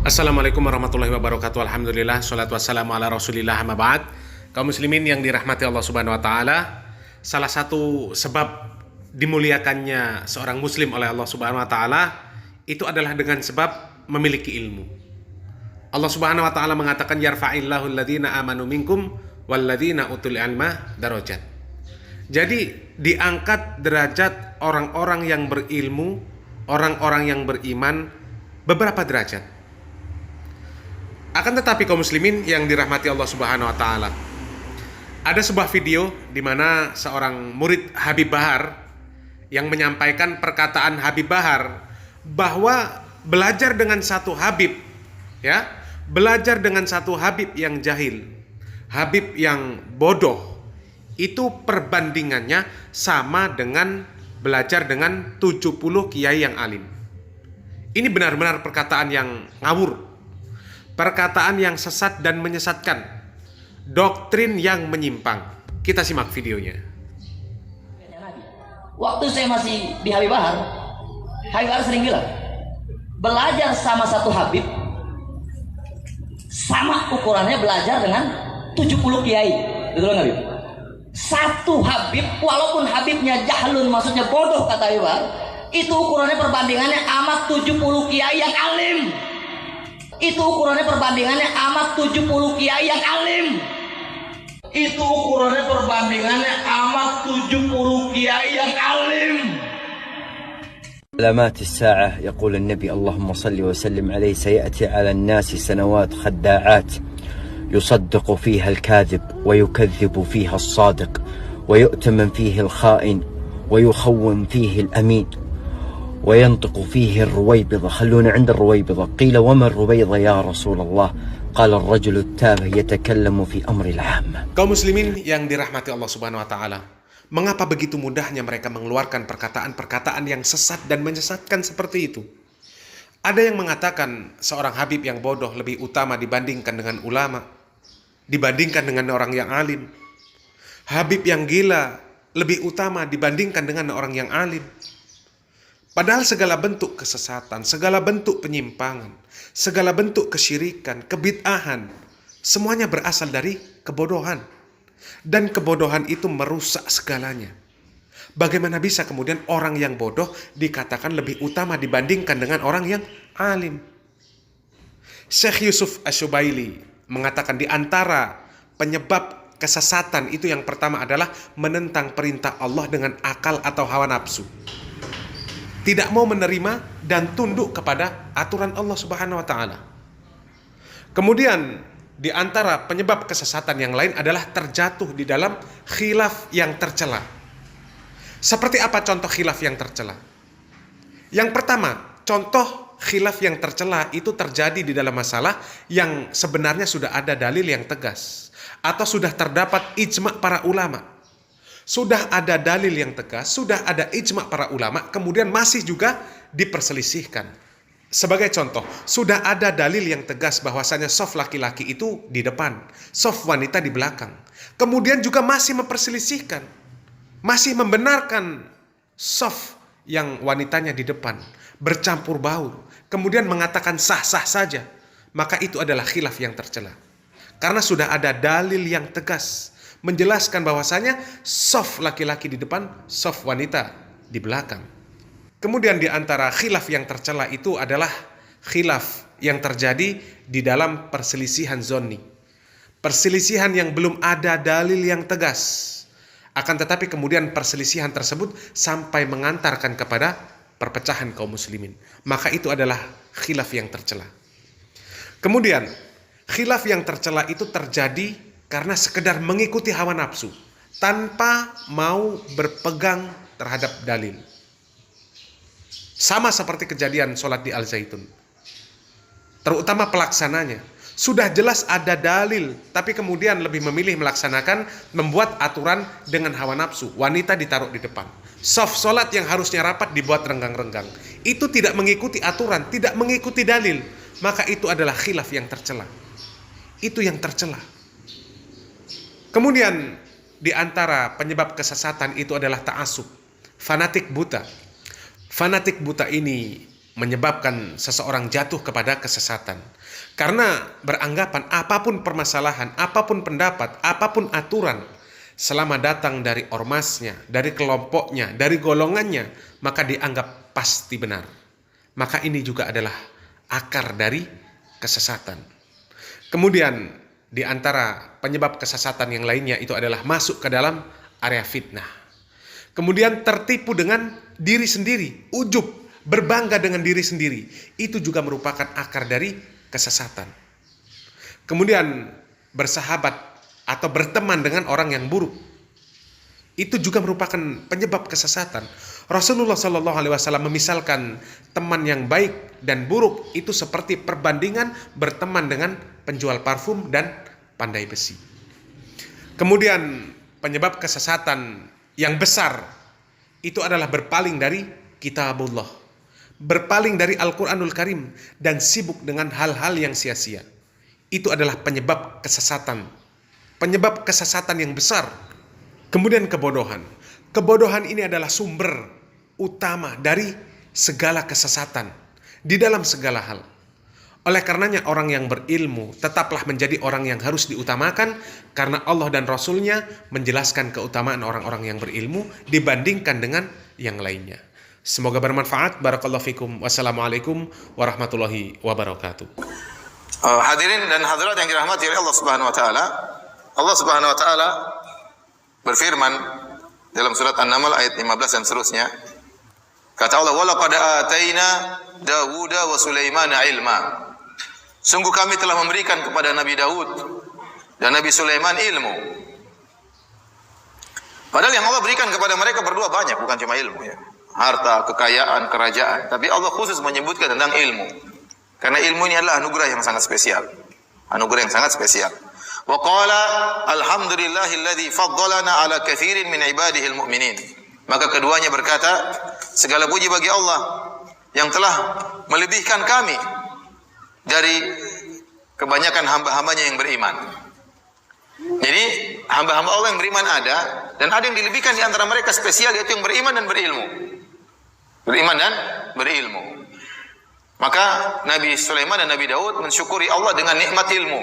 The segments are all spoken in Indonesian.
Assalamualaikum warahmatullahi wabarakatuh. Alhamdulillah, salatu wassalamu ala rasulillah, amma ba'd. Kaum muslimin yang dirahmati Allah subhanahu wa ta'ala, salah satu sebab dimuliakannya seorang muslim oleh Allah subhanahu wa ta'ala itu adalah dengan sebab memiliki ilmu. Allah subhanahu wa ta'ala mengatakan, yarfa'illahu alladhina amanu minkum walladhina utul ilma darajat. Jadi diangkat derajat orang-orang yang berilmu, orang-orang yang beriman beberapa derajat. Akan tetapi kaum muslimin yang dirahmati Allah subhanahu wa ta'ala, ada sebuah video di mana seorang murid Habib Bahar yang menyampaikan perkataan Habib Bahar bahwa belajar dengan satu Habib, belajar dengan satu Habib yang jahil, Habib yang bodoh, itu perbandingannya sama dengan belajar dengan 70 kiai yang alim. Ini benar-benar perkataan yang ngawur, perkataan yang sesat dan menyesatkan, doktrin yang menyimpang. Kita simak videonya. Waktu saya masih di Habib Bahar sering bilang, belajar sama satu Habib sama ukurannya belajar dengan 70 kiai. Betul nggak, Habib? Satu Habib, walaupun Habibnya jahlun, maksudnya bodoh, kata Habib Bahar, itu ukurannya perbandingannya amat 70 kiai yang alim. Itu ukurannya perbandingannya amat 70 kiai yang alim. Itu ukurannya perbandingannya amat 70 kiai yang alim. علامات الساعة يقول النبي اللهم صل وسلم عليه سيأتي على الناس سنوات خداعات يصدق فيها الكاذب ويكذب فيها الصادق ويؤتمن فيه الخائن ويخون فيه الأمين وينطق فيه الرويبضة. خلونا عند الرويبضة. قيل وما الرويبضة يا رسول الله؟ قال الرجل التافه يتكلم في أمر العامة. Kaum muslimin yang dirahmati Allah subhanahu wa ta'ala, mengapa begitu mudahnya mereka mengeluarkan perkataan-perkataan yang sesat dan menyesatkan seperti itu? Ada yang mengatakan seorang Habib yang bodoh lebih utama dibandingkan dengan ulama, dibandingkan dengan orang yang alim. Habib yang gila lebih utama dibandingkan dengan orang yang alim. Padahal segala bentuk kesesatan, segala bentuk penyimpangan, segala bentuk kesyirikan, kebid'ahan, semuanya berasal dari kebodohan. Dan kebodohan itu merusak segalanya. Bagaimana bisa kemudian orang yang bodoh dikatakan lebih utama dibandingkan dengan orang yang alim? Syekh Yusuf Asy-Syubaili mengatakan di antara penyebab kesesatan itu yang pertama adalah menentang perintah Allah dengan akal atau hawa nafsu. Tidak mau menerima dan tunduk kepada aturan Allah subhanahu wa ta'ala. Kemudian di antara penyebab kesesatan yang lain adalah terjatuh di dalam khilaf yang tercela. Seperti apa contoh khilaf yang tercela? Yang pertama, contoh khilaf yang tercela itu terjadi di dalam masalah yang sebenarnya sudah ada dalil yang tegas, atau sudah terdapat ijma' para ulama. Sudah ada dalil yang tegas, sudah ada ijma' para ulama, kemudian masih juga diperselisihkan. Sebagai contoh, sudah ada dalil yang tegas bahwasanya shaf laki-laki itu di depan, shaf wanita di belakang. Kemudian juga masih memperselisihkan, masih membenarkan shaf yang wanitanya di depan, bercampur baur, kemudian mengatakan sah-sah saja. Maka itu adalah khilaf yang tercela. Karena sudah ada dalil yang tegas menjelaskan bahwasanya shaf laki-laki di depan, shaf wanita di belakang. Kemudian di antara khilaf yang tercela itu adalah khilaf yang terjadi di dalam perselisihan zonni. Perselisihan yang belum ada dalil yang tegas. Akan tetapi kemudian perselisihan tersebut sampai mengantarkan kepada perpecahan kaum muslimin. Maka itu adalah khilaf yang tercela. Kemudian khilaf yang tercela itu terjadi karena sekedar mengikuti hawa nafsu tanpa mau berpegang terhadap dalil. Sama seperti kejadian sholat di Al-Zaitun. Terutama pelaksananya. Sudah jelas ada dalil, tapi kemudian lebih memilih melaksanakan, membuat aturan dengan hawa nafsu. Wanita ditaruh di depan. Shaf sholat yang harusnya rapat dibuat renggang-renggang. Itu tidak mengikuti aturan, tidak mengikuti dalil. Maka itu adalah khilaf yang tercela. Itu yang tercela. Kemudian di antara penyebab kesesatan itu adalah ta'assub, fanatik buta. Fanatik buta ini menyebabkan seseorang jatuh kepada kesesatan. Karena beranggapan apapun permasalahan, apapun pendapat, apapun aturan, selama datang dari ormasnya, dari kelompoknya, dari golongannya, maka dianggap pasti benar. Maka ini juga adalah akar dari kesesatan. Kemudian di antara penyebab kesesatan yang lainnya itu adalah masuk ke dalam area fitnah. Kemudian tertipu dengan diri sendiri, ujub, berbangga dengan diri sendiri. Itu juga merupakan akar dari kesesatan. Kemudian bersahabat atau berteman dengan orang yang buruk, itu juga merupakan penyebab kesesatan. Rasulullah SAW memisalkan teman yang baik dan buruk itu seperti perbandingan berteman dengan penjual parfum dan pandai besi. Kemudian penyebab kesesatan yang besar itu adalah berpaling dari kitabullah, berpaling dari Al-Quranul Karim, dan sibuk dengan hal-hal yang sia-sia. Itu adalah penyebab kesesatan yang besar. Kemudian kebodohan. Kebodohan ini adalah sumber utama dari segala kesesatan di dalam segala hal. Oleh karenanya orang yang berilmu tetaplah menjadi orang yang harus diutamakan, karena Allah dan Rasulnya menjelaskan keutamaan orang-orang yang berilmu dibandingkan dengan yang lainnya. Semoga bermanfaat. Barakallahu fikum. Wassalamualaikum warahmatullahi wabarakatuh. Hadirin dan hadirat yang dirahmati oleh Allah Subhanahu wa taala. Allah Subhanahu wa taala berfirman dalam surat An-Naml ayat 15 dan seterusnya. Kata Allah, "Wa laqad ataina Dawuda wa Sulaimana ilma." Sungguh kami telah memberikan kepada Nabi Daud dan Nabi Sulaiman ilmu. Padahal yang Allah berikan kepada mereka berdua banyak, bukan cuma ilmu ya. Harta, kekayaan, kerajaan, tapi Allah khusus menyebutkan tentang ilmu. Karena ilmu ini adalah anugerah yang sangat spesial. Anugerah yang sangat spesial. Wa qala alhamdulillahilladzi faddalana ala katsirin min ibadihil mu'minin. Maka keduanya berkata, segala puji bagi Allah yang telah melebihkan kami dari kebanyakan hamba-hambanya yang beriman. Jadi hamba-hamba Allah yang beriman ada, dan ada yang dilebihkan di antara mereka spesial, yaitu yang beriman dan berilmu. Beriman dan berilmu. Maka Nabi Sulaiman dan Nabi Daud mensyukuri Allah dengan nikmat ilmu.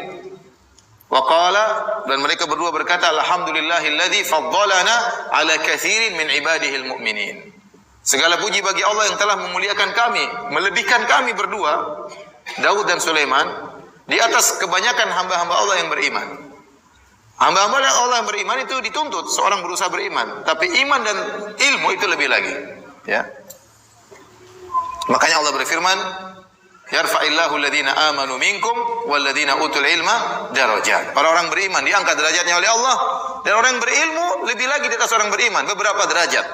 Wa qala, dan mereka berdua berkata, alhamdulillahilladzi faddalana ala katsirin min ibadihil mu'minin. Segala puji bagi Allah yang telah memuliakan kami, melebihkan kami berdua, Daud dan Sulaiman, di atas kebanyakan hamba-hamba Allah yang beriman. Hamba-hamba Allah yang beriman itu dituntut seorang berusaha beriman, tapi iman dan ilmu itu lebih lagi, ya. Makanya Allah berfirman, yarfa'illahu alladhina amanu minkum walladhina utul ilma darajat. Orang-orang beriman diangkat derajatnya oleh Allah, dan orang yang berilmu lebih lagi di atas orang beriman, beberapa derajat.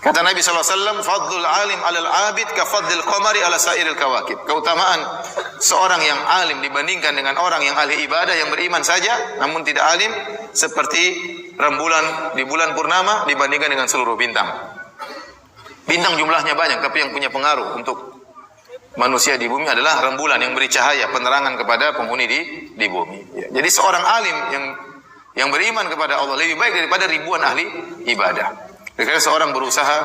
Kata Nabi SAW, fadlul alim alal abid ka fadlil qamari ala sairil kawakib. Keutamaan seorang yang alim dibandingkan dengan orang yang ahli ibadah yang beriman saja namun tidak alim, seperti rembulan di bulan purnama dibandingkan dengan seluruh bintang. Bintang jumlahnya banyak, tapi yang punya pengaruh untuk manusia di bumi adalah rembulan yang beri cahaya, penerangan kepada penghuni di bumi. Ya. Jadi seorang alim yang beriman kepada Allah lebih baik daripada ribuan ahli ibadah. Karena seorang berusaha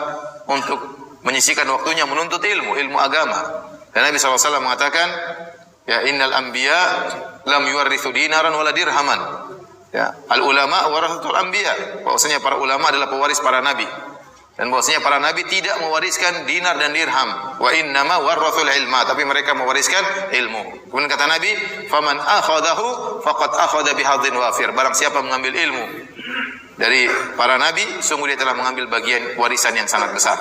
untuk menyisihkan waktunya menuntut ilmu agama. Dan Nabi SAW mengatakan, ya innal anbiya lam yuwarrithu dinaran wala dirhaman. Ya, al ulama warathatul anbiya. Bahwasanya para ulama adalah pewaris para nabi. Dan bahwasanya para nabi tidak mewariskan dinar dan dirham. Wa innama warathul ilma, tapi mereka mewariskan ilmu. Kemudian kata Nabi, faman akhadahu faqad akhadha bihadzin wafir. Barang siapa mengambil ilmu dari para nabi, sungguh dia telah mengambil bagian warisan yang sangat besar.